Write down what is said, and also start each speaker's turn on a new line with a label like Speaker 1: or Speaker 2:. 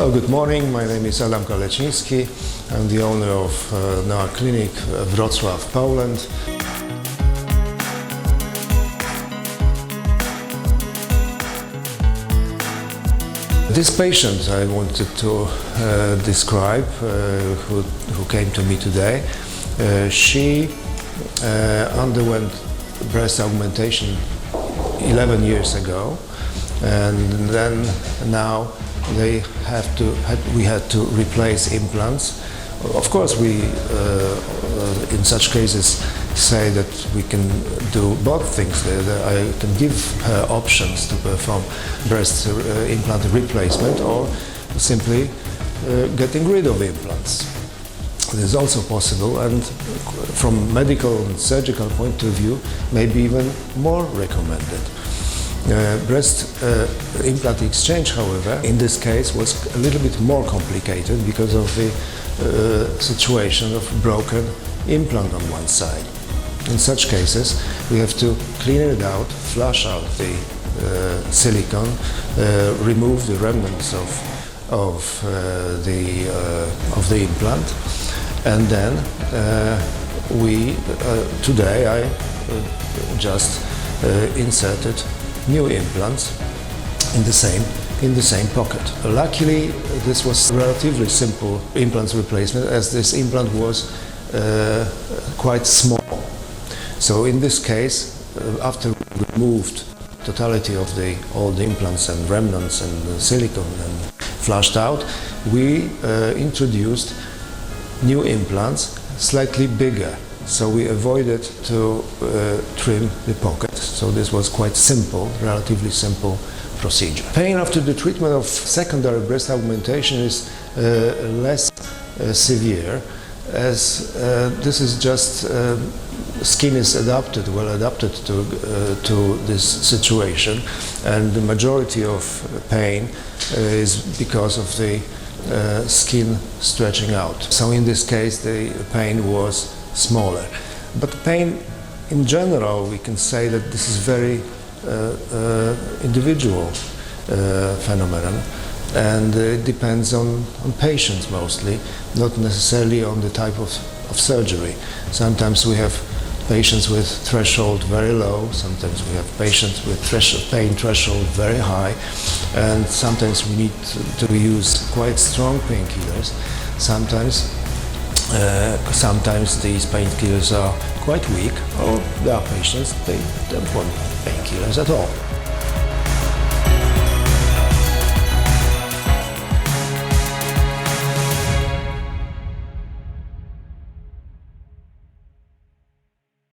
Speaker 1: Hello, good morning. My name is Adam Kaleciński. I'm the owner of our clinic Wrocław, Poland. This patient I wanted to describe, who came to me today, she underwent breast augmentation 11 years ago, and then now we had to replace implants. Of course, we in such cases say that we can do both things. I can give her options to perform breast implant replacement or simply getting rid of implants. It is also possible, and from medical and surgical point of view, maybe even more recommended. Breast implant exchange, however, in this case was a little bit more complicated because of the situation of broken implant on one side. In such cases, we have to clean it out, flush out the silicone, remove the remnants of the implant, and then today I just inserted new implants in the same pocket. Luckily, this was relatively simple implant replacement, as this implant was quite small. So in this case, after we removed totality of the old implants and remnants and the silicone and flushed out, we introduced new implants slightly bigger. So we avoided to trim the pocket. So this was quite simple, relatively simple procedure. Pain after the treatment of secondary breast augmentation is less severe, as this is just skin is well adapted to this situation, and the majority of pain is because of the skin stretching out. So in this case, the pain was smaller. But pain in general, we can say that this is very individual phenomenon, and it depends on patients mostly, not necessarily on the type of surgery. Sometimes we have patients with threshold very low, sometimes we have patients with pain threshold very high, and sometimes we need to use quite strong painkillers. Sometimes these painkillers are quite weak, or there are patients they don't want painkillers at all.